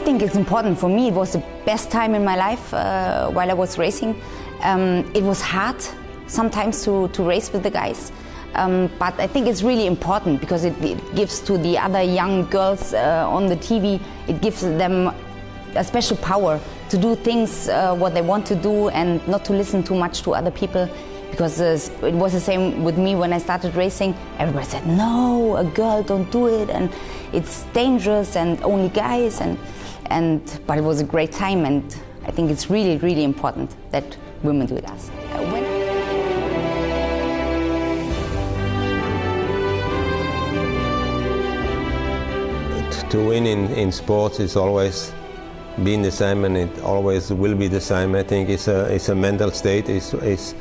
think it's important for me. It was the best time in my life while I was racing. It was hard sometimes to race with the guys, but I think it's really important because it gives to the other young girls on the TV, it gives them a special power to do things what they want to do and not to listen too much to other people. Because it was the same with me when I started racing. Everybody said, no, a girl, don't do it, and it's dangerous, and only guys, but it was a great time, and I think it's really, really important that women do it us. To win in sports is always been the same, and it always will be the same. I think it's a mental state. It's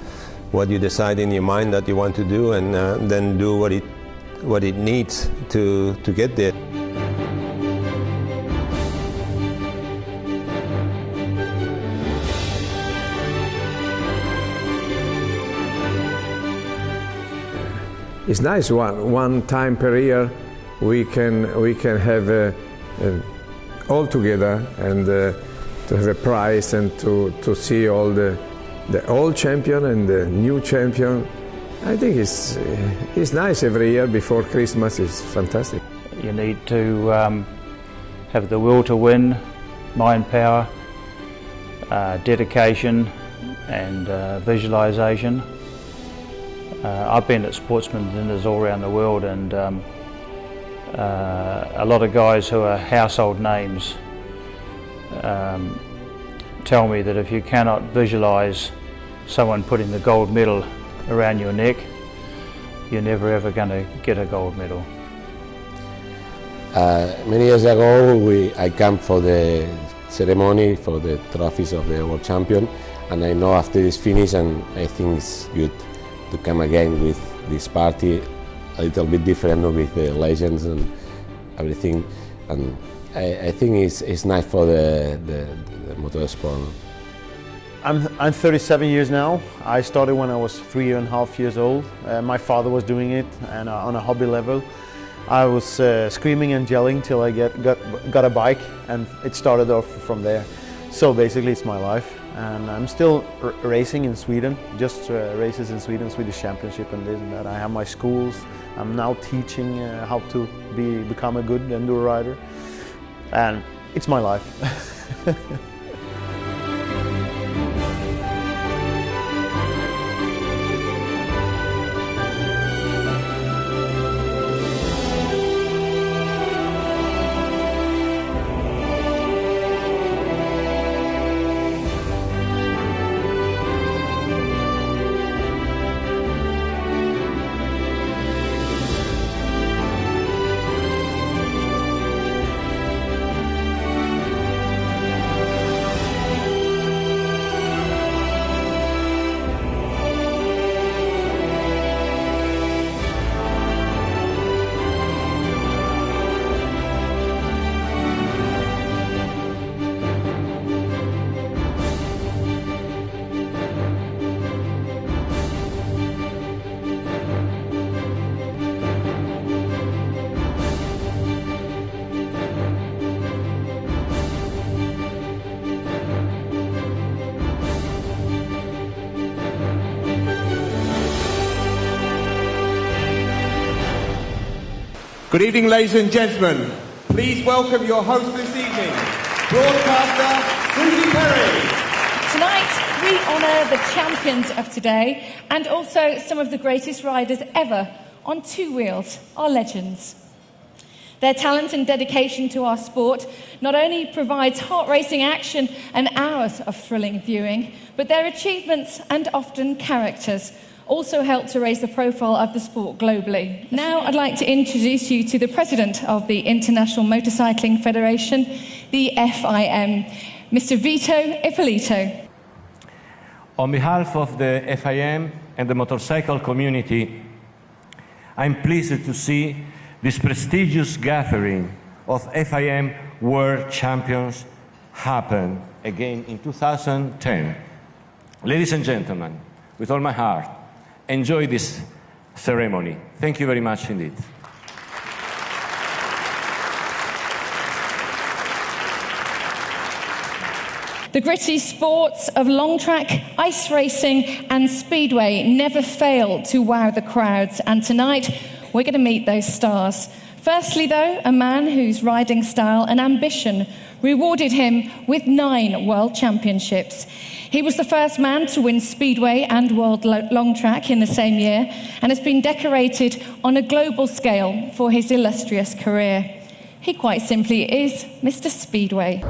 what you decide in your mind that you want to do, and then do what it needs to get there. It's nice one time per year we can have all together and to have a prize and to see all the old champion and the new champion. I think it's nice every year before Christmas. It's fantastic. You need to have the will to win, mind power, dedication and visualization. I've been at sportsman dinners all around the world, and a lot of guys who are household names tell me that if you cannot visualize someone putting the gold medal around your neck, you're never ever going to get a gold medal. Many years ago I came for the ceremony for the trophies of the world champion, and I know after this finish, and I think it's good to come again with this party, a little bit different with the legends and everything, and I think it's nice for the motorsport. I'm 37 years now. I started when I was 3.5 years old. My father was doing it, and on a hobby level. I was screaming and yelling till I got a bike, and it started off from there. So basically it's my life, and I'm still racing in Sweden, just races in Sweden, Swedish Championship and this and that. I have my schools. I'm now teaching how to become a good Enduro rider, and it's my life. Good evening, ladies and gentlemen. Please welcome your host this evening, broadcaster Susie Perry. Tonight, we honour the champions of today and also some of the greatest riders ever on two wheels, our legends. Their talent and dedication to our sport not only provides heart-racing action and hours of thrilling viewing, but their achievements and often characters also help to raise the profile of the sport globally. Now I'd like to introduce you to the President of the International Motorcycling Federation, the FIM, Mr. Vito Ippolito. On behalf of the FIM and the motorcycle community, I'm pleased to see this prestigious gathering of FIM World Champions happen again in 2010. Ladies and gentlemen, with all my heart, enjoy this ceremony. Thank you very much indeed. Thank you. The gritty sports of long track, ice racing and speedway never fail to wow the crowds, and tonight we're going to meet those stars. Firstly though, a man whose riding style and ambition rewarded him with 9 world championships. He was the first man to win speedway and world long track in the same year, and has been decorated on a global scale for his illustrious career. He quite simply is Mr. Speedway.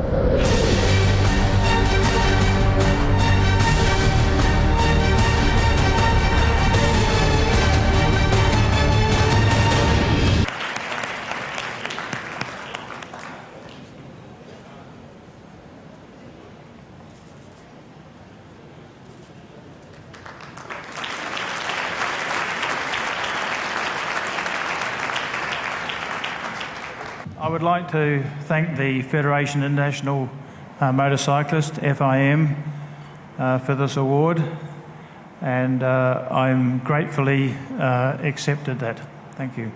I would like to thank the Federation International Motorcyclist, FIM, for this award, and I'm gratefully accepted that. Thank you.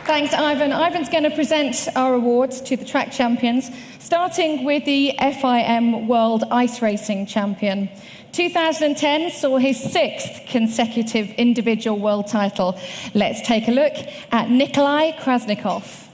Thanks, Ivan. Ivan's going to present our awards to the track champions, starting with the FIM World Ice Racing Champion. 2010 saw his 6th consecutive individual world title. Let's take a look at Nikolai Krasnikov.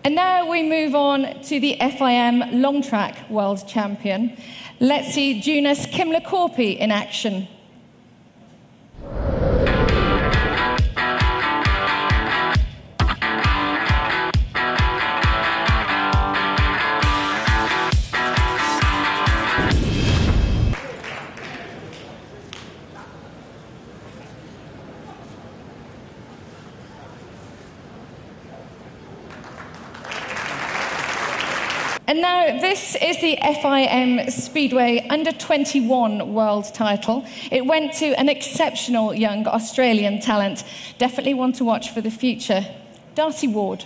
And now we move on to the FIM Long Track World Champion. Let's see Jonas Kimler-Korpi in action. And now this is the FIM Speedway Under-21 World title. It went to an exceptional young Australian talent. Definitely one to watch for the future. Darcy Ward.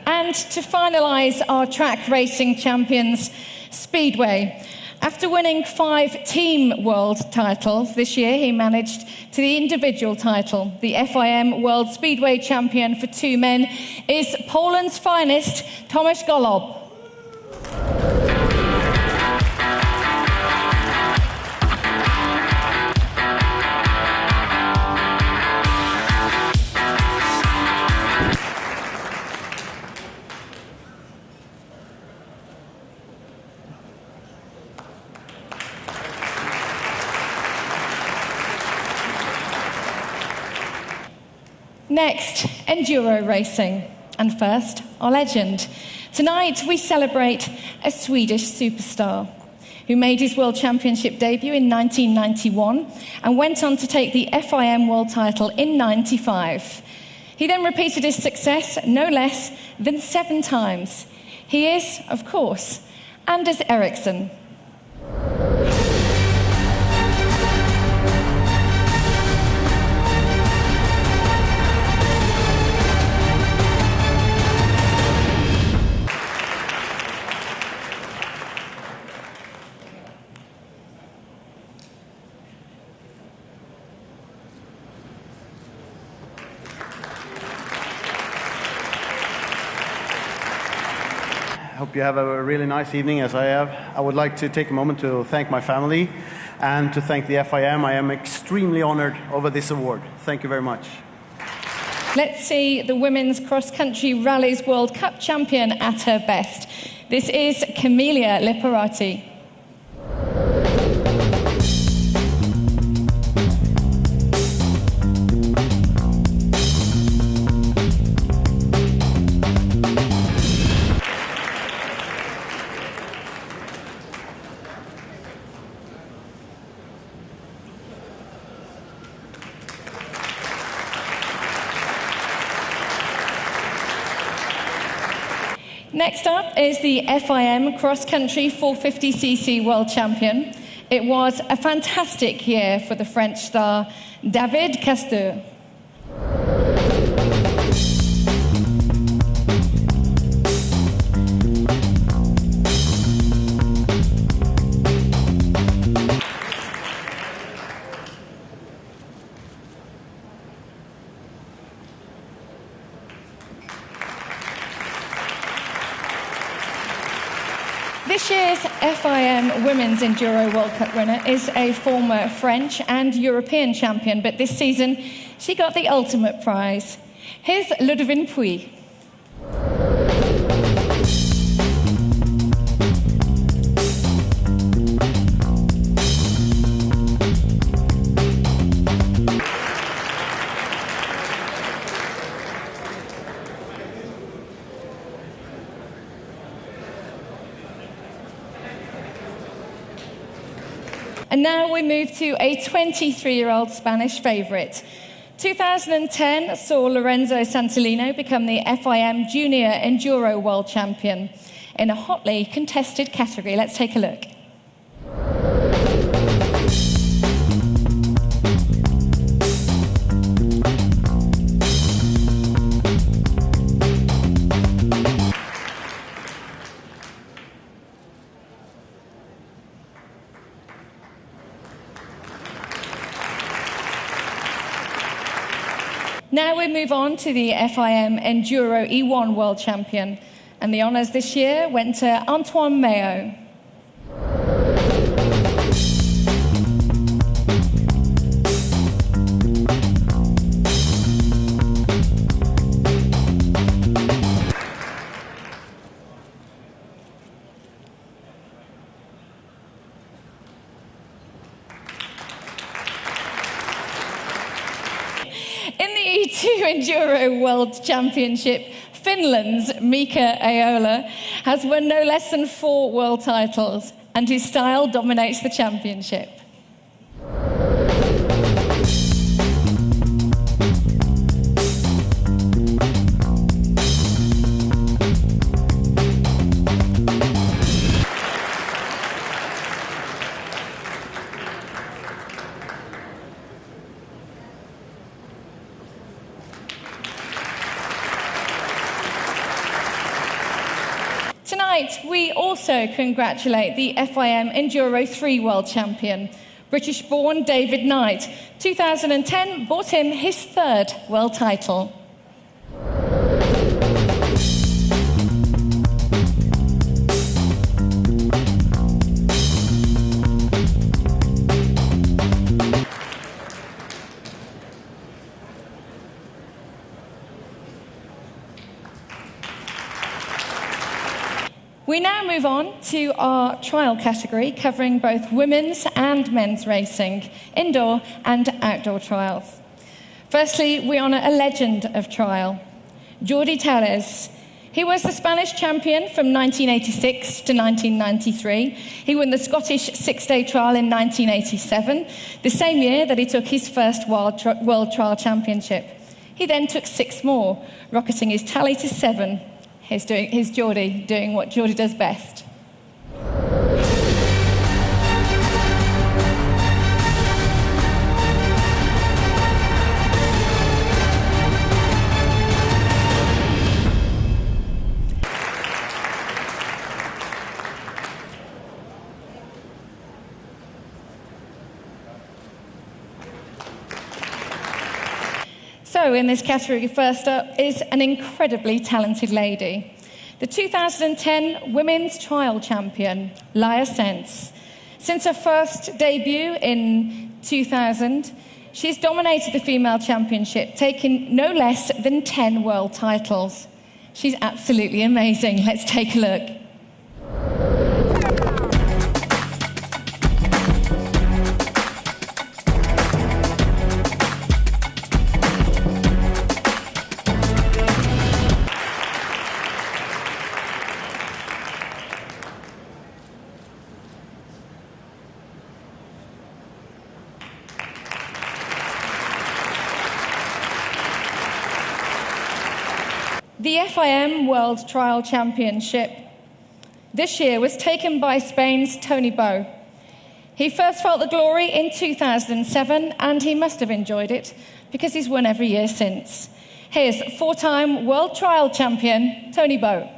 And to finalise our track racing champions, Speedway. After winning 5 team world titles this year, he managed to the individual title. The FIM World Speedway Champion for 2 men is Poland's finest, Tomasz Golob. Next, Enduro racing. And first, our legend. Tonight, we celebrate a Swedish superstar who made his World Championship debut in 1991 and went on to take the FIM World title in 95. He then repeated his success no less than 7 times. He is, of course, Anders Eriksson. I hope you have a really nice evening, as I have. I would like to take a moment to thank my family and to thank the FIM. I am extremely honored over this award. Thank you very much. Let's see the Women's Cross Country Rallies World Cup champion at her best. This is Camelia Liparati. Next up is the FIM Cross Country 450cc World Champion. It was a fantastic year for the French star David Casteur. This year's FIM Women's Enduro World Cup winner is a former French and European champion, but this season she got the ultimate prize. Here's Ludovine Puy. And now we move to a 23-year-old Spanish favourite. 2010 saw Lorenzo Santolino become the FIM Junior Enduro World Champion in a hotly contested category. Let's take a look. Now we move on to the FIM Enduro E1 World Champion, and the honours this year went to Antoine Mayo. In the E2 Enduro World Championship, Finland's Mika Aiola has won no less than 4 world titles, and his style dominates the championship. Tonight, we also congratulate the FIM Enduro 3 World Champion, British-born David Knight. 2010 brought him his 3rd world title. We now move on to our trial category, covering both women's and men's racing, indoor and outdoor trials. Firstly, we honour a legend of trial, Jordi Tellez. He was the Spanish champion from 1986 to 1993. He won the Scottish 6-day trial in 1987, the same year that he took his first World Trial Championship. He then took 6 more, rocketing his tally to 7. Here's Jordi doing what Jordi does best. So in this category, first up is an incredibly talented lady. The 2010 Women's Trial Champion, Laia Sens. Since her first debut in 2000, she's dominated the female championship, taking no less than 10 world titles. She's absolutely amazing. Let's take a look. The FIM World Trial Championship this year was taken by Spain's Tony Bow. He first felt the glory in 2007, and he must have enjoyed it because he's won every year since. Here's four-time World Trial Champion, Tony Bow.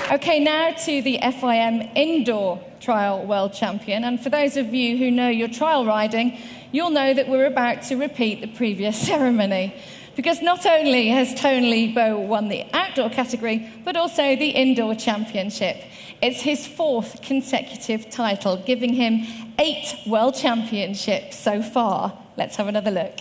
Okay, now to the FIM Indoor Trial World Champion. And for those of you who know your trial riding, you'll know that we're about to repeat the previous ceremony. Because not only has Tony Bow won the outdoor category, but also the indoor championship. It's his fourth consecutive title, giving him 8 world championships so far. Let's have another look.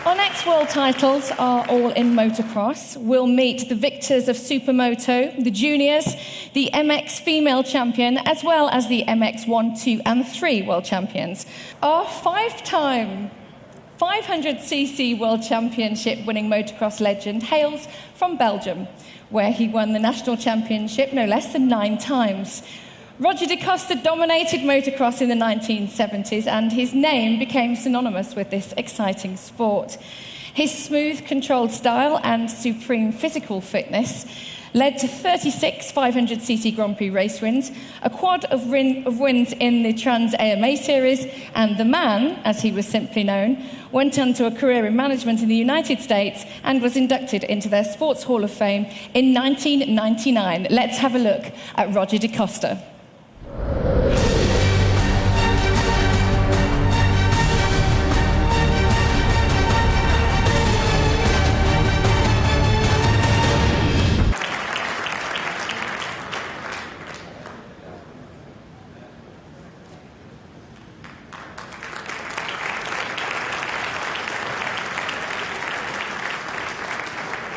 Our next world titles are all in motocross. We'll meet the victors of Supermoto, the juniors, the MX female champion, as well as the MX 1, 2 and 3 world champions. Our 5-time 500cc world championship winning motocross legend hails from Belgium, where he won the national championship no less than 9 times. Roger de Coster dominated motocross in the 1970s, and his name became synonymous with this exciting sport. His smooth, controlled style and supreme physical fitness led to 36 500cc Grand Prix race wins, a quad of wins in the Trans AMA Series, and the man, as he was simply known, went on to a career in management in the United States and was inducted into their Sports Hall of Fame in 1999. Let's have a look at Roger de Coster.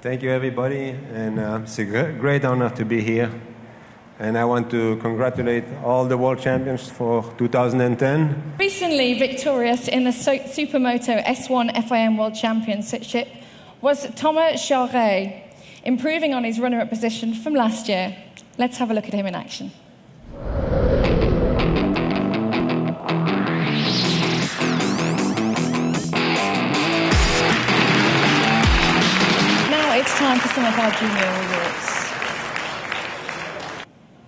Thank you, everybody, and it's a great honor to be here. And I want to congratulate all the world champions for 2010. Recently victorious in the Supermoto S1 FIM World Championship was Thomas Charret, improving on his runner-up position from last year. Let's have a look at him in action. It's time for some of our junior awards.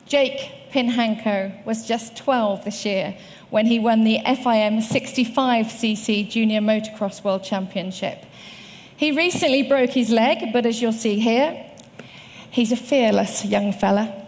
Jake Pinhanko was just 12 this year when he won the FIM 65cc Junior Motocross World Championship. He recently broke his leg, but as you'll see here, he's a fearless young fella.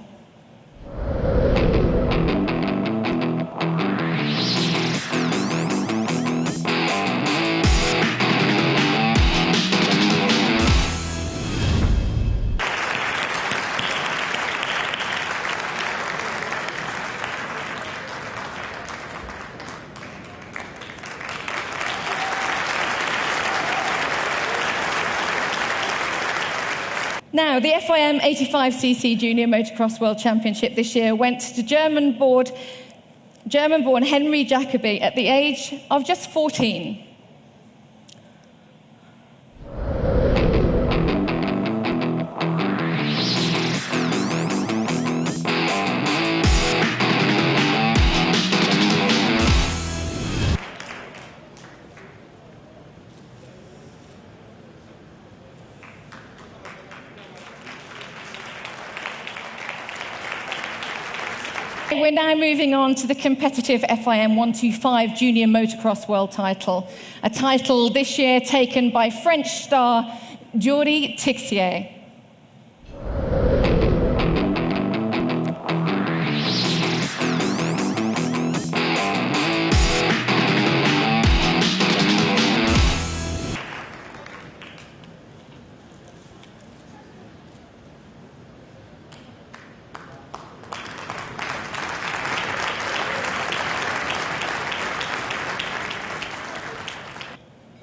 Now, the FIM 85cc Junior Motocross World Championship this year went to German-born Henry Jacobi at the age of just 14. We're now moving on to the competitive FIM 125 Junior Motocross World title, a title this year taken by French star Jordi Tixier.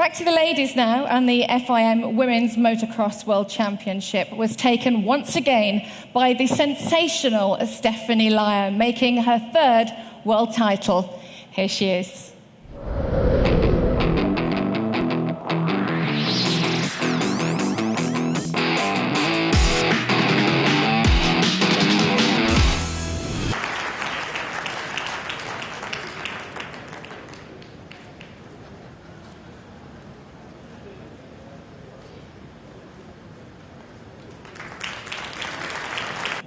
Back to the ladies now, and the FIM Women's Motocross World Championship was taken once again by the sensational Stephanie Lyon, making her third world title. Here she is.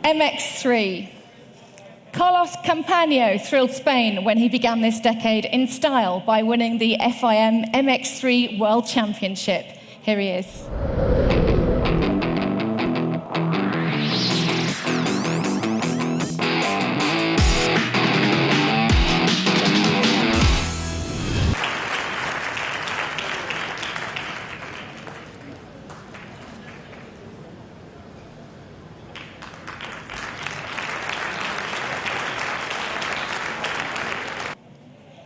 MX3. Carlos Campano thrilled Spain when he began this decade in style by winning the FIM MX3 World Championship. Here he is.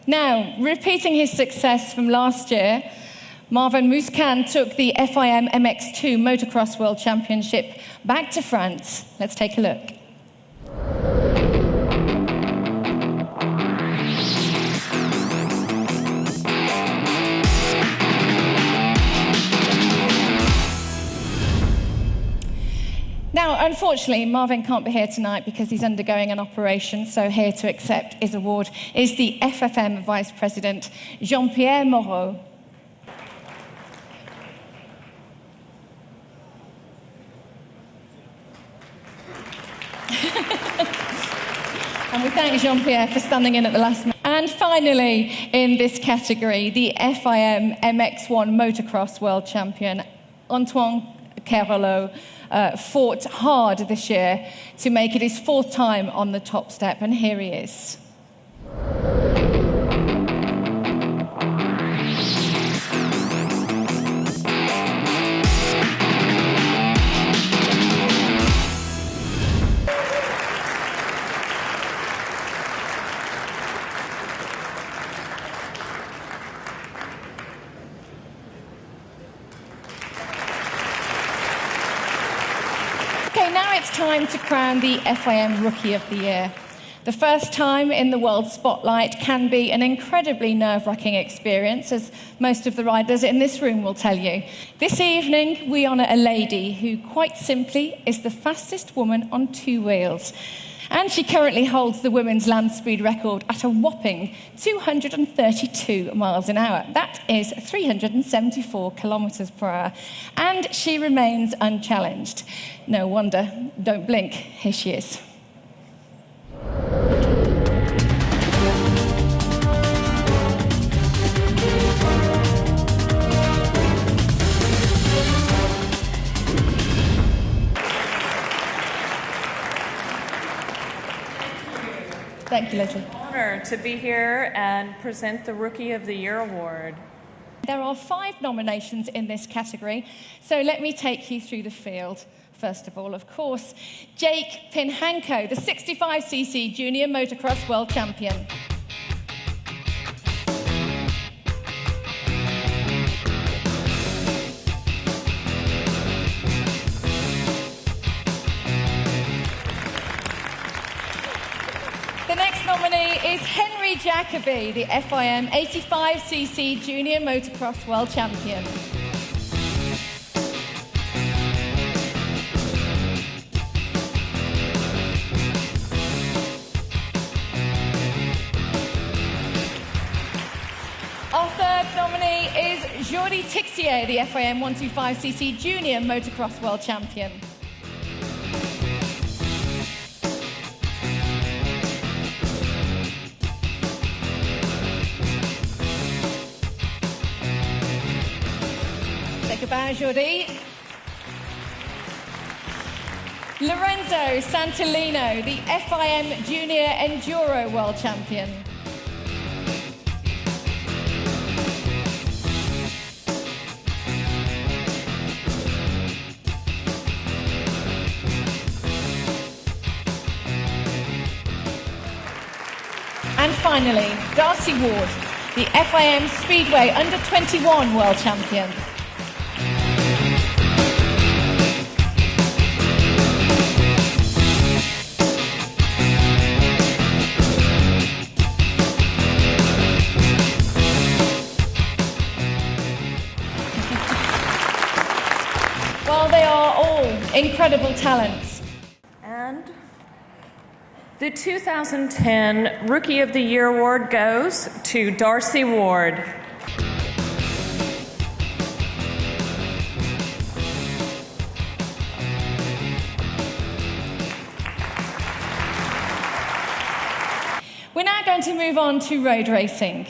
Now, repeating his success from last year, Marvin Muscan took the FIM MX2 Motocross World Championship back to France. Let's take a look. Now, unfortunately, Marvin can't be here tonight because he's undergoing an operation, so here to accept his award is the FFM Vice President, Jean-Pierre Moreau. And we thank Jean-Pierre for standing in at the last minute. And finally, in this category, the FIM MX1 Motocross World Champion, Antoine Carolot, fought hard this year to make it his fourth time on the top step, and here he is. Time to crown the FIM Rookie of the Year. The first time in the world spotlight can be an incredibly nerve-wracking experience, as most of the riders in this room will tell you. This evening, we honour a lady who, quite simply, is the fastest woman on two wheels. And she currently holds the women's land speed record at a whopping 232 miles an hour. That is 374 kilometres per hour. And she remains unchallenged. No wonder. Don't blink. Here she is. Thank you, Leslie. Honor to be here and present the Rookie of the Year award. There are 5 nominations in this category, so let me take you through the field. First of all, of course, Jake Pinhanko, the 65cc Junior Motocross World Champion. The next nominee is Henry Jacoby, the FIM 85cc Junior Motocross World Champion. Our third nominee is Jordi Tixier, the FIM 125cc Junior Motocross World Champion. Goodbye, Jordi. Lorenzo Santolino, the FIM Junior Enduro World Champion. And finally, Darcy Ward, the FIM Speedway Under 21 World Champion. Well, they are all incredible talents. And the 2010 Rookie of the Year award goes to Darcy Ward. We're now going to move on to road racing,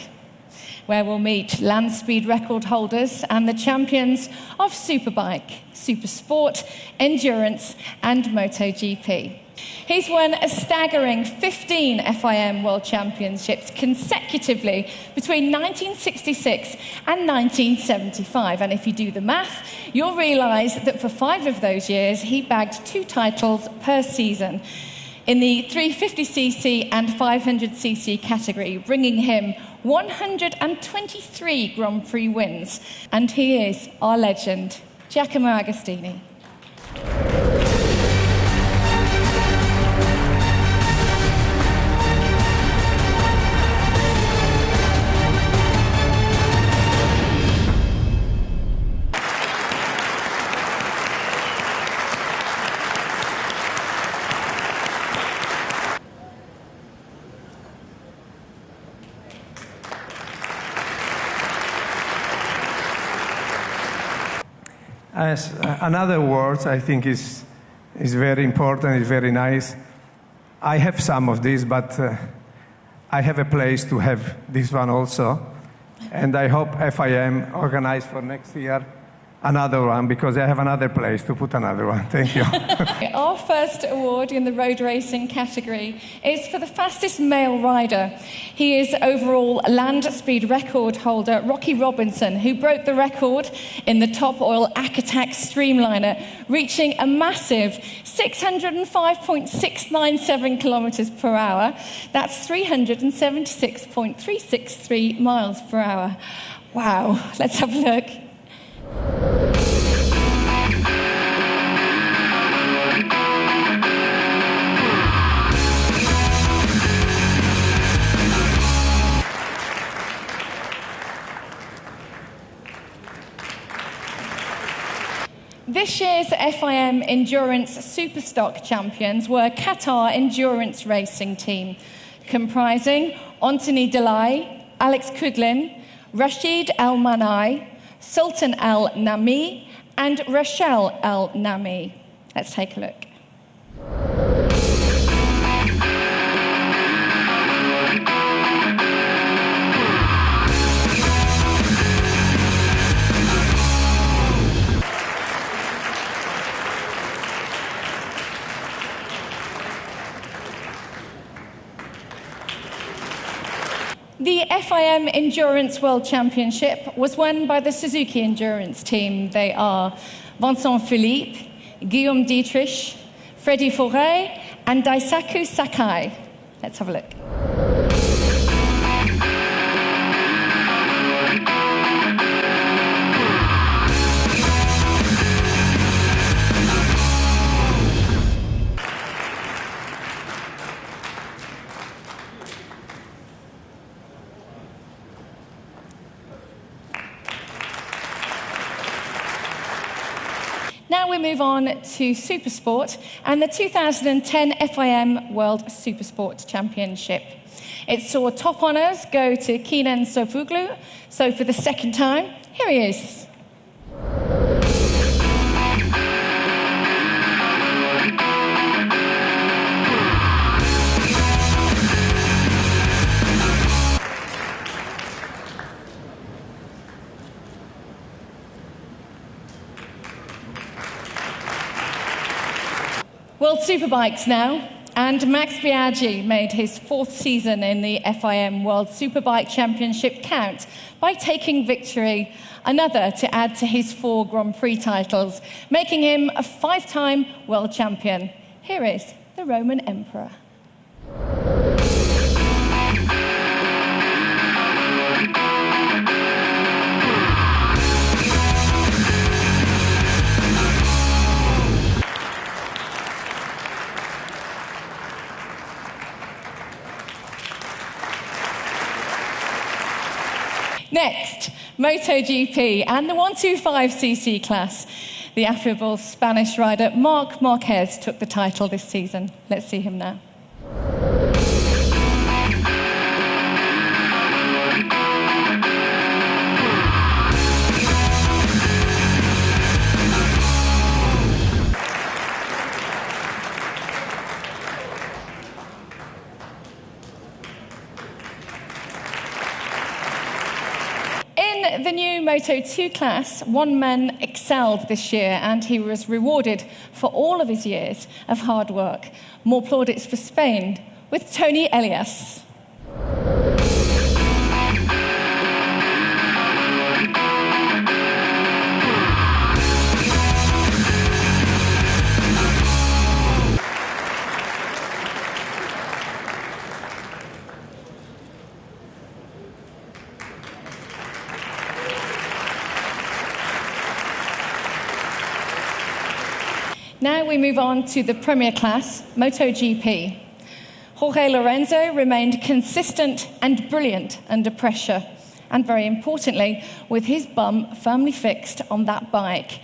where we'll meet land speed record holders and the champions of Superbike, Supersport, Endurance and MotoGP. He's won a staggering 15 FIM World Championships consecutively between 1966 and 1975. And if you do the math, you'll realise that for 5 of those years, he bagged 2 titles per season in the 350cc and 500cc category, bringing him 123 Grand Prix wins. And he is our legend, Giacomo Agostini. As another word, I think is very important, is very nice. I have some of these, but I have a place to have this one also. And I hope FIM organize for next year another one, because I have another place to put another one. Thank you. Our first award in the road racing category is for the fastest male rider. He is overall land speed record holder Rocky Robinson, who broke the record in the Top Oil Attack Streamliner, reaching a massive 605.697 kilometers per hour. That's 376.363 miles per hour. Wow, let's have a look. This year's FIM Endurance Superstock champions were Qatar Endurance Racing Team, comprising Anthony Delay, Alex Kudlin, Rashid Al Manai, Sultan Al Nami, and Rachel Al Nami. Let's take a look. The FIM Endurance World Championship was won by the Suzuki Endurance team. They are Vincent Philippe, Guillaume Dietrich, Freddy Foray, and Daisaku Sakai. Let's have a look. Now we move on to Supersport and the 2010 FIM World Supersport Championship. It saw top honours go to Kenan Sofoglu, so for the second time, here he is. World Superbikes now, and Max Biaggi made his 4th season in the FIM World Superbike Championship count by taking victory, another to add to his 4 Grand Prix titles, making him a 5-time world champion. Here is the Roman Emperor. Next, MotoGP and the 125cc class. The affable Spanish rider Marc Marquez took the title this season. Let's see him now. In the new Moto2 class, one man excelled this year and he was rewarded for all of his years of hard work. More plaudits for Spain with Tony Elias. Now we move on to the Premier Class, MotoGP. Jorge Lorenzo remained consistent and brilliant under pressure, and very importantly, with his bum firmly fixed on that bike.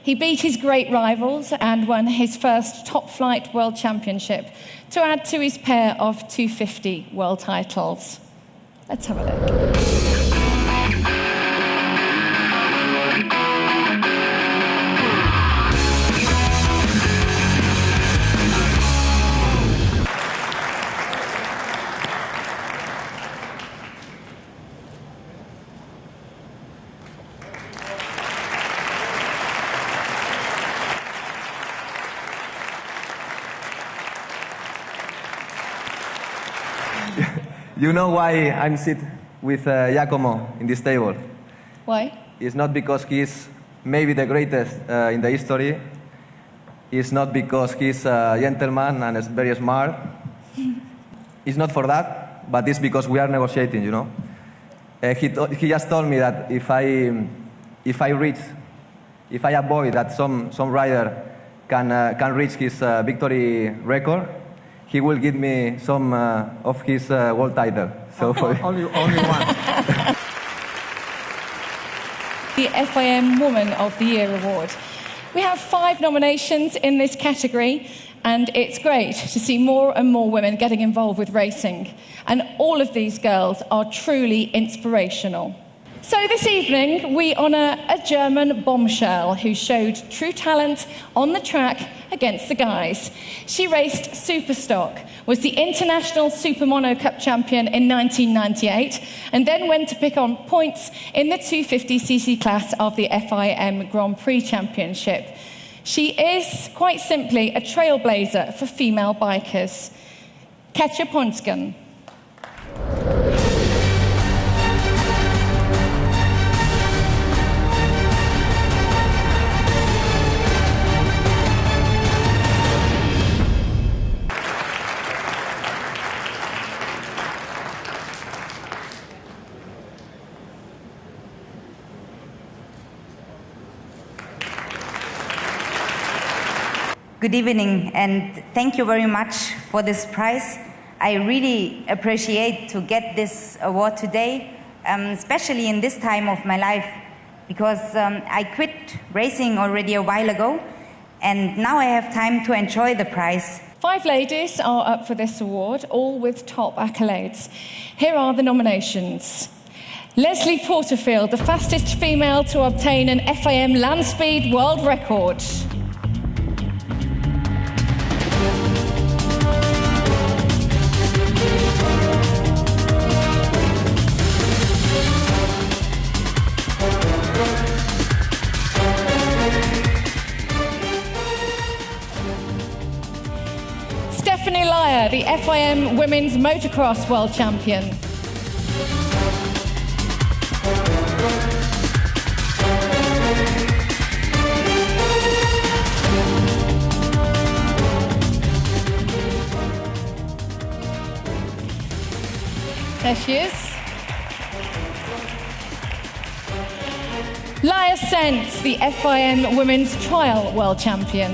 He beat his great rivals and won his first Top Flight World Championship to add to his pair of 250 world titles. Let's have a look. You know why I'm sitting with Giacomo in this table? Why? It's not because he's maybe the greatest in the history. It's not because he's a gentleman and is very smart. It's not for that, but it's because we are negotiating, you know. He just told me that if I avoid that some rider can reach his victory record, he will give me some of his world title. So only one. The FIM Woman of the Year award. We have 5 nominations in this category, and it's great to see more and more women getting involved with racing. And all of these girls are truly inspirational. So this evening, we honour a German bombshell who showed true talent on the track against the guys. She raced Superstock, was the International Super Mono Cup champion in 1998, and then went to pick on points in the 250cc class of the FIM Grand Prix Championship. She is, quite simply, a trailblazer for female bikers. Katja Ponsken. Good evening, and thank you very much for this prize. I really appreciate to get this award today, especially in this time of my life, because I quit racing already a while ago, and now I have time to enjoy the prize. 5 ladies are up for this award, all with top accolades. Here are the nominations. Leslie Porterfield, the fastest female to obtain an FIM land speed world record. The FIM Women's Motocross World Champion. There she is. Laia Sens, the FIM Women's Trial World Champion.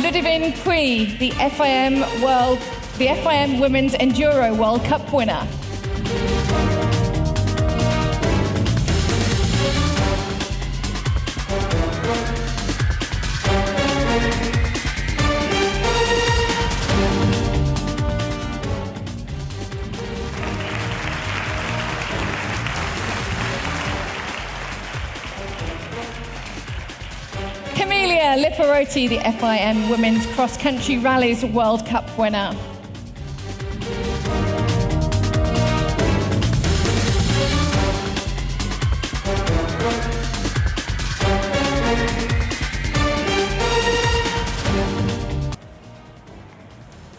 Ludivine Pui, the FIM Women's Enduro World Cup winner. Camelia Liparotti, the FIM Women's Cross Country Rallies World Cup winner.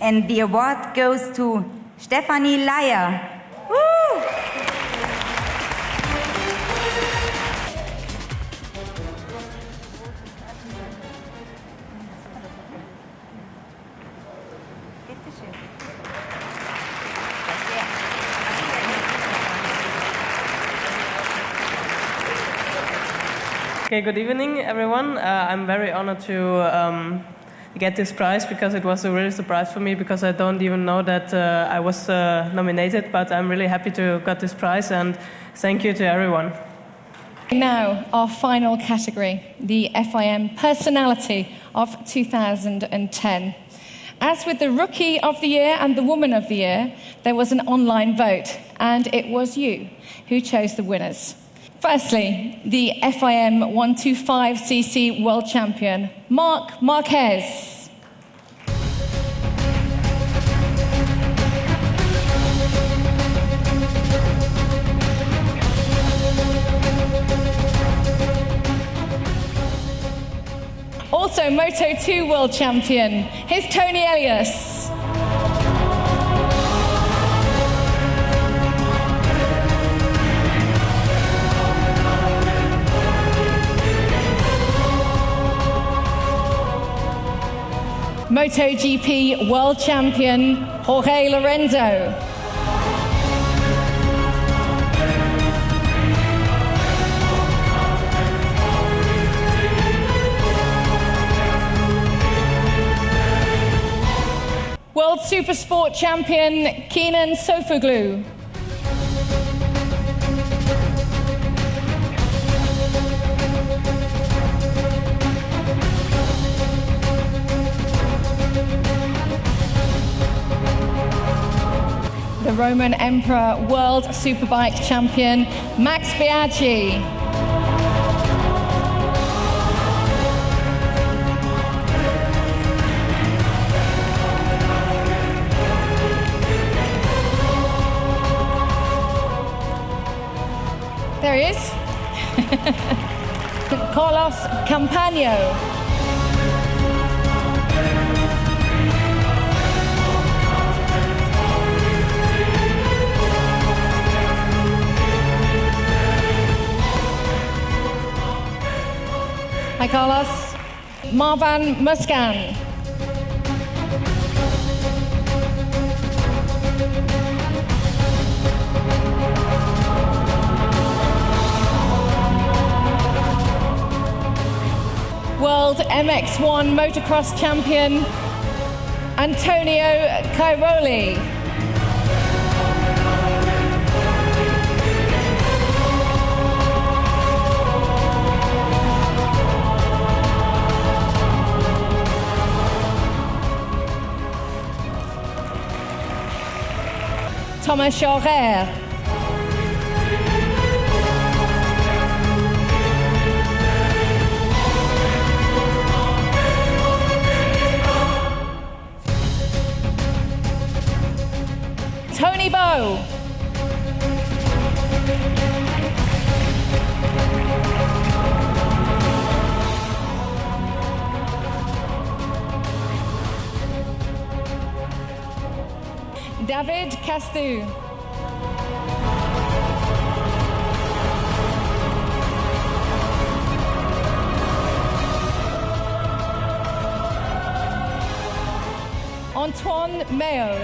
And the award goes to Stephanie Leier. Woo! Okay, good evening, everyone. I'm very honored to get this prize because it was a really surprise for me because I don't even know that I was nominated, but I'm really happy to get this prize and thank you to everyone. Now, our final category, the FIM Personality of 2010. As with the Rookie of the Year and the Woman of the Year, there was an online vote, and it was you who chose the winners. Firstly, the FIM 125cc World Champion, Marc Marquez. Also, Moto2 World Champion, here's Tony Elias. MotoGP World Champion, Jorge Lorenzo. World Supersport Champion, Kenan Sofoglu. The Roman Emperor World Superbike Champion, Max Biaggi. There he is. Carlos Campagno. Hi, Carlos. Marwan Muskan. World MX1 Motocross Champion, Antonio Cairoli. Thomas Schaurer. Tony Bow. David Castu. Antoine Mayo.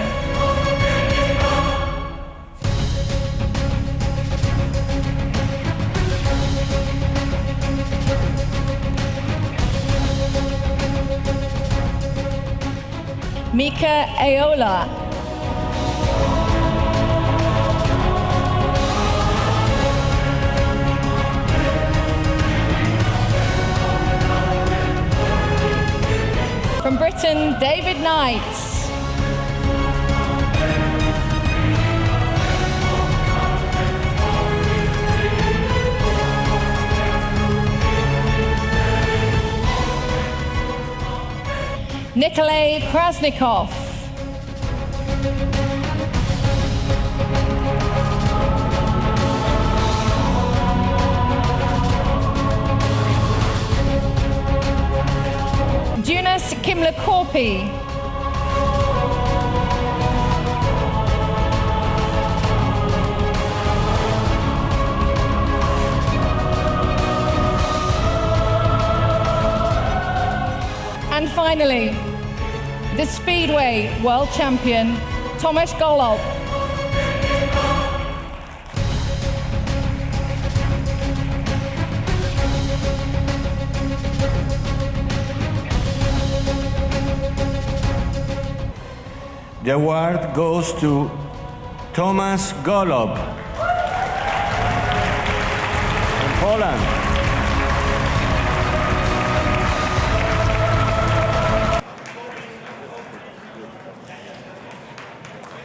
Mika Aola. From Britain, David Knight. Nikolay Krasnikov. Jonas Kimler-Korpi. And finally, the Speedway World Champion, Tomasz Golob. The award goes to Tomasz Golob from Poland.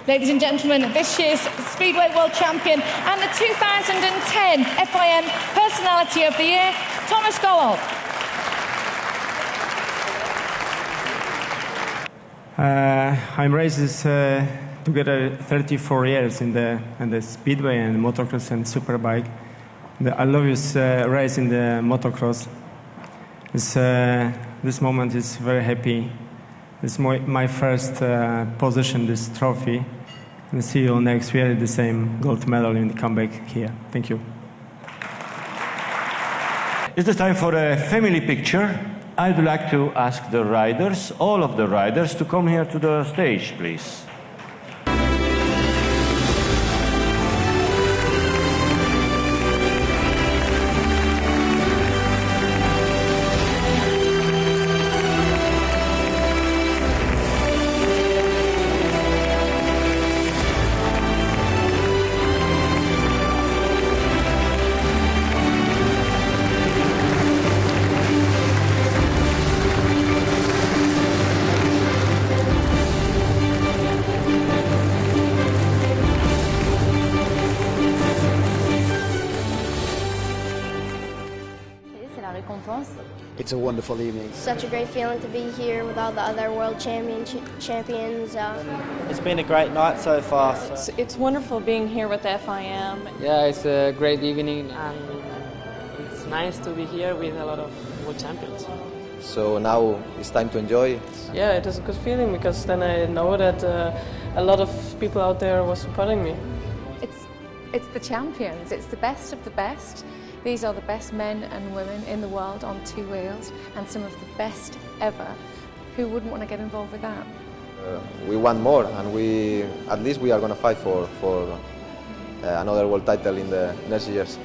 Ladies and gentlemen, this year's Speedway World Champion and the 2010 FIM Personality of the Year, Tomasz Golob. I'm races together 34 years in the Speedway and Motocross and Superbike. I love this race in the Motocross. This moment is very happy. It's my first position, this trophy. And see you next year, the same gold medal in the comeback here. Thank you. It's the time for a family picture. I'd like to ask the riders, all of the riders, to come here to the stage, please. It's a wonderful evening. Such a great feeling to be here with all the other world champions. It's been a great night so far. It's wonderful being here with the FIM. Yeah, it's a great evening and it's nice to be here with a lot of world champions. So now it's time to enjoy. Yeah, it is a good feeling because then I know that a lot of people out there were supporting me. It's the champions, it's the best of the best. These are the best men and women in the world on two wheels and some of the best ever. Who wouldn't want to get involved with that? We want more, and at least we are going to fight for another world title in the next years.